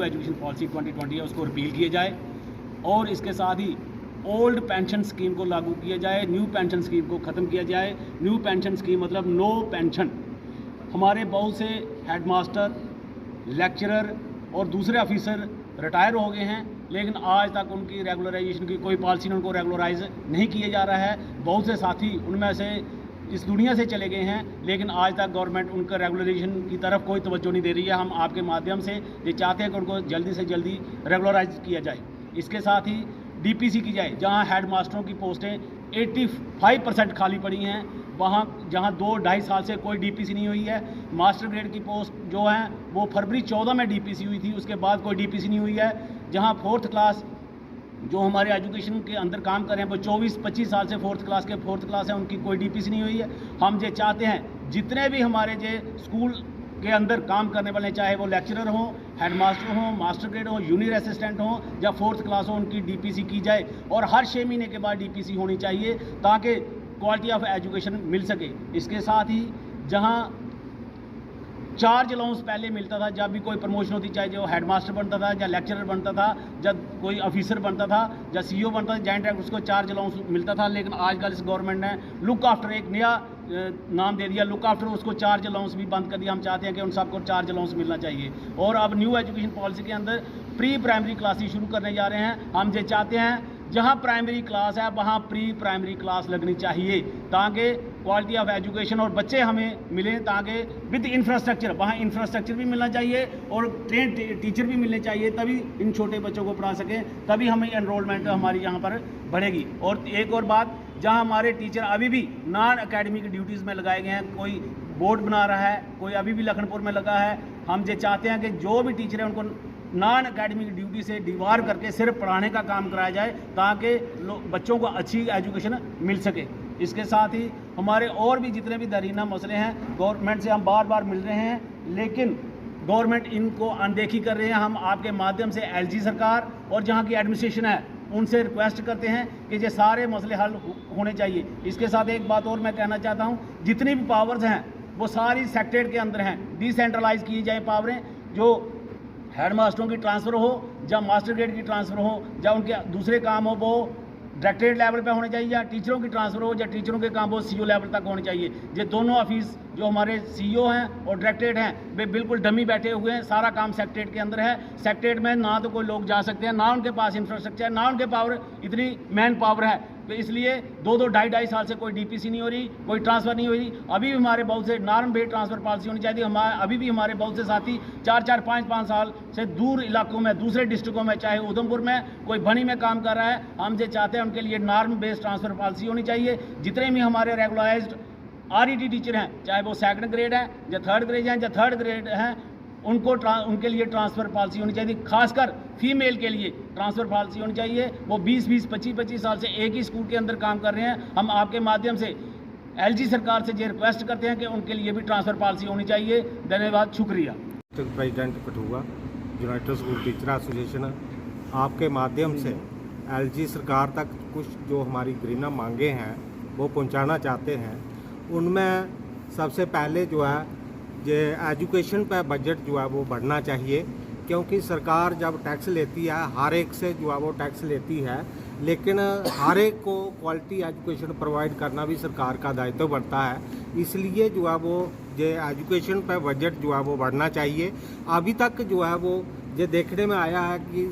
Education policy 2020 है उसको repeal किया जाए और इसके साथ ही ओल्ड पेंशन स्कीम को लागू किया जाए, न्यू पेंशन स्कीम को ख़त्म किया जाए। न्यू पेंशन स्कीम मतलब नो पेंशन। हमारे बहुत से हेडमास्टर, लेक्चरर और दूसरे ऑफिसर रिटायर हो गए हैं, लेकिन आज तक उनकी रेगुलराइजेशन की कोई पॉलिसी ने उनको रेगुलराइज नहीं किया जा रहा है। बहुत से साथी उनमें से इस दुनिया से चले गए हैं, लेकिन आज तक गवर्नमेंट उनका रेगुलराइजेशन की तरफ कोई तवज्जो नहीं दे रही है। हम आपके माध्यम से ये चाहते हैं कि उनको जल्दी से जल्दी रेगुलराइज किया जाए। इसके साथ ही डीपीसी की जाए, जहां हेड मास्टरों की पोस्टें 85% खाली पड़ी हैं, वहाँ जहाँ 2-2.5 साल से कोई डीपीसी नहीं हुई है। मास्टर ग्रेड की पोस्ट जो हैं वो फरवरी 14 में डीपीसी हुई थी, उसके बाद कोई डीपीसी नहीं हुई है। जहाँ 4th क्लास जो हमारे एजुकेशन के अंदर काम कर रहे हैं वो 24-25 साल से 4th क्लास के 4th क्लास है, उनकी कोई डीपीसी नहीं हुई है। हम ये चाहते हैं जितने भी हमारे जो स्कूल के अंदर काम करने वाले, चाहे वो लेक्चरर हों, हेडमास्टर हों, मास्टर ग्रेड हों, जूनियर असिस्टेंट हों या 4th क्लास हो, उनकी डीपीसी की जाए और हर 6 महीने के बाद डीपीसी होनी चाहिए ताकि क्वालिटी ऑफ एजुकेशन मिल सके। इसके साथ ही जहां चार्ज अलाउंस पहले मिलता था, जब भी कोई प्रमोशन होती, चाहे जो हेडमास्टर बनता था या लेक्चरर बनता था, जब कोई ऑफिसर बनता था या सीईओ बनता था, जॉइंट डायरेक्टर, उसको चार्ज अलाउंस मिलता था। लेकिन आजकल इस गवर्नमेंट ने लुक आफ्टर एक नया नाम दे दिया, लुक आफ्टर, उसको चार्ज अलाउंस भी बंद कर दिया। हम चाहते हैं कि उन सबको चार्ज अलाउंस मिलना चाहिए। और अब न्यू एजुकेशन पॉलिसी के अंदर प्री प्राइमरी क्लासेस शुरू करने जा रहे हैं। हम ये चाहते हैं जहां प्राइमरी क्लास है वहां प्री प्राइमरी क्लास लगनी चाहिए ताकि क्वालिटी ऑफ एजुकेशन और बच्चे हमें मिलें, ताकि विद इंफ्रास्ट्रक्चर, वहाँ इंफ्रास्ट्रक्चर भी मिलना चाहिए और ट्रेन टीचर भी मिलने चाहिए, तभी इन छोटे बच्चों को पढ़ा सकें, तभी हमें एनरोलमेंट हमारी यहाँ पर बढ़ेगी। और एक और बात, जहाँ हमारे टीचर अभी भी नॉन अकेडमिक ड्यूटीज़ में लगाए गए हैं, कोई बोर्ड बना रहा है, कोई अभी भी लखनपुर में लगा है, हम ये चाहते हैं कि जो भी टीचर है उनको नॉन अकेडमिक ड्यूटी से डिवार करके सिर्फ पढ़ाने का काम कराया जाए ताकि बच्चों को अच्छी एजुकेशन मिल सके। इसके साथ ही हमारे और भी जितने भी दरीना मसले हैं, गवर्नमेंट से हम बार बार मिल रहे हैं, लेकिन गवर्नमेंट इनको अनदेखी कर रहे हैं। हम आपके माध्यम से एलजी सरकार और जहाँ की एडमिनिस्ट्रेशन है उनसे रिक्वेस्ट करते हैं कि ये सारे मसले हल होने चाहिए। इसके साथ एक बात और मैं कहना चाहता हूँ, जितनी भी पावर्स हैं वो सारी सेक्टेड के अंदर हैं, डिसेंट्रलाइज की जाए पावरें। जो हेड मास्टरों की ट्रांसफ़र हो या मास्टर ग्रेड की ट्रांसफ़र हो या उनके दूसरे काम हो वो डायरेक्टरेट लेवल पे होने चाहिए, या टीचरों की ट्रांसफ़र हो या टीचरों के काम वो सीईओ लेवल तक होने चाहिए। ये दोनों ऑफिस जो हमारे सीईओ हैं और डायरेक्टरेट हैं वे बिल्कुल डमी बैठे हुए हैं, सारा काम सेक्रेटरीट के अंदर है। सेक्रेटरीट में ना तो कोई लोग जा सकते हैं, ना उनके पास इंफ्रास्ट्रक्चर है, ना उनके पावर, इतनी मैन पावर है। तो इसलिए 2-2, 2.5 साल से कोई डीपीसी नहीं हो रही, कोई ट्रांसफ़र नहीं हो रही। अभी भी हमारे बहुत से नॉर्म बेस्ड ट्रांसफ़र पॉलिसी होनी चाहिए। अभी भी हमारे बहुत से साथी 4-4, 5-5 साल से दूर इलाकों में, दूसरे डिस्ट्रिक्टों में, चाहे उधमपुर में, कोई बनी में काम कर रहा है, हम ये चाहते हैं उनके लिए नॉर्म बेस्ड ट्रांसफ़र पॉलिसी होनी चाहिए। जितने भी हमारे रेगुलराइज्ड आरईटी टीचर हैं, चाहे वो 2nd ग्रेड हैं या 3rd ग्रेड हैं या 3rd ग्रेड हैं, उनके लिए ट्रांसफ़र पॉलिसी होनी चाहिए। खासकर फीमेल के लिए ट्रांसफ़र पॉलिसी होनी चाहिए। वो 20-20, 25-25 साल से एक ही स्कूल के अंदर काम कर रहे हैं। हम आपके माध्यम से एलजी सरकार से ये रिक्वेस्ट करते हैं कि उनके लिए भी ट्रांसफ़र पॉलिसी होनी चाहिए। धन्यवाद, शुक्रिया। President Kathua, United school teacher association, आपके माध्यम से एलजी सरकार तक कुछ जो हमारी ग्रीना मांगे हैं वो पहुंचाना चाहते हैं। उनमें सबसे पहले जो है ये एजुकेशन पर बजट जो है वो बढ़ना चाहिए, क्योंकि सरकार जब टैक्स लेती है हर एक से जो है वो टैक्स लेती है, लेकिन हर एक को क्वालिटी एजुकेशन प्रोवाइड करना भी सरकार का दायित्व बनता है। इसलिए जो है वो ये एजुकेशन पर बजट जो है वो बढ़ना चाहिए। अभी तक जो है वो ये देखने में आया है कि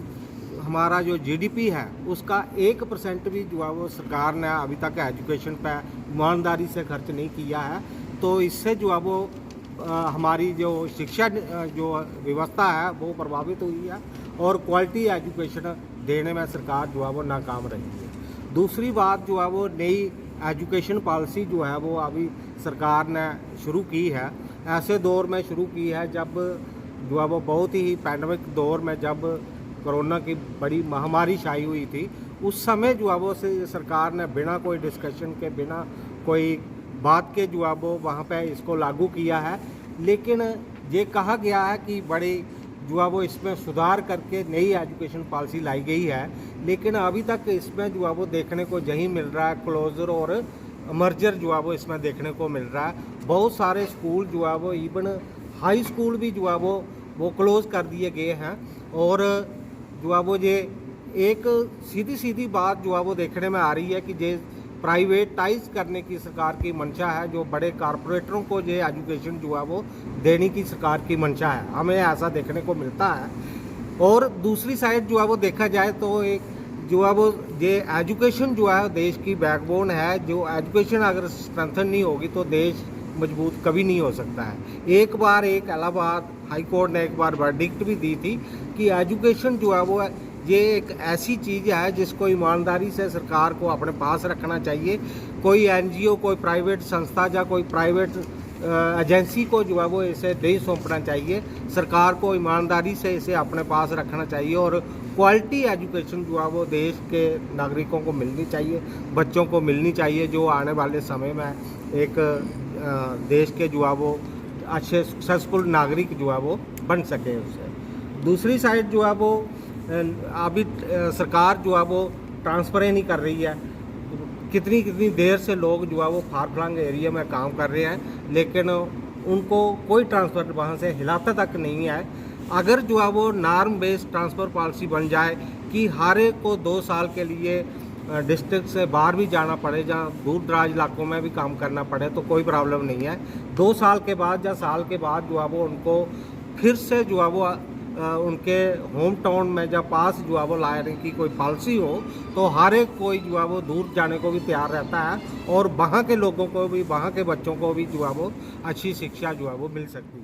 हमारा जो जीडीपी है उसका 1% भी जो है वो सरकार ने अभी तक एजुकेशन पर ईमानदारी से खर्च नहीं किया है। तो इससे जो है वो हमारी जो शिक्षा जो व्यवस्था है वो प्रभावित हुई है और क्वालिटी एजुकेशन देने में सरकार जो है वो नाकाम रही है। दूसरी बात जो है वो नई एजुकेशन पॉलिसी जो है वो अभी सरकार ने शुरू की है, ऐसे दौर में शुरू की है जब जो है वो बहुत ही पैंडमिक दौर में, जब कोरोना की बड़ी महामारी छाई हुई थी, उस समय जो है वो सरकार ने बिना कोई डिस्कशन के, बिना कोई बात के जो है वो वहाँ पे इसको लागू किया है। लेकिन ये कहा गया है कि बड़े जो है वो इसमें सुधार करके नई एजुकेशन पॉलिसी लाई गई है, लेकिन अभी तक इसमें जो है वो देखने को यही मिल रहा है क्लोजर और मर्जर जो है वो इसमें देखने को मिल रहा है। बहुत सारे स्कूल जो है वो इवन हाई स्कूल भी जो है वो क्लोज़ कर दिए गए हैं। और जो है वो ये एक सीधी सीधी बात जो है वो देखने में आ रही है कि ये प्राइवेटाइज करने की सरकार की मंशा है, जो बड़े कारपोरेटरों को ये एजुकेशन जो है वो देने की सरकार की मंशा है, हमें ऐसा देखने को मिलता है। और दूसरी साइड जो है वो देखा जाए तो एक जो है वो ये एजुकेशन जो है देश की बैकबोन है। जो एजुकेशन अगर स्ट्रेंथन नहीं होगी तो देश मजबूत कभी नहीं हो सकता है। एक बार एक इलाहाबाद हाई कोर्ट ने एक बार वर्डिक्ट भी दी थी कि एजुकेशन जो है वो ये एक ऐसी चीज़ है जिसको ईमानदारी से सरकार को अपने पास रखना चाहिए। कोई एनजीओ, कोई प्राइवेट संस्था या कोई प्राइवेट एजेंसी को जो है वो इसे नहीं सौंपना चाहिए। सरकार को ईमानदारी से इसे अपने पास रखना चाहिए और क्वालिटी एजुकेशन जो है वो देश के नागरिकों को मिलनी चाहिए, बच्चों को मिलनी चाहिए, जो आने वाले समय में एक देश के जो है वो अच्छे सक्सेसफुल नागरिक जो है वो बन सके उससे। दूसरी साइड जो है वो अभी सरकार जो है वो ट्रांसफ़र ही नहीं कर रही है। कितनी देर से लोग जो है वो फार फ्लंग एरिया में काम कर रहे हैं, लेकिन उनको कोई ट्रांसफ़र वहाँ से हिलाता तक नहीं है। अगर जो है वो नॉर्म बेस्ड ट्रांसफ़र पॉलिसी बन जाए कि हर एक को 2 साल के लिए डिस्ट्रिक्ट से बाहर भी जाना पड़े, जहाँ दूर दराज इलाकों में भी काम करना पड़े, तो कोई प्रॉब्लम नहीं है। 2 साल के बाद या साल के बाद जो है वो उनको फिर से जो है वो उनके होम टाउन में या पास जो है वो लाने की कोई पॉलिसी हो तो हर एक कोई जो है वो दूर जाने को भी तैयार रहता है और वहाँ के लोगों को भी, वहाँ के बच्चों को भी जो है वो अच्छी शिक्षा जो है वो मिल सकती है।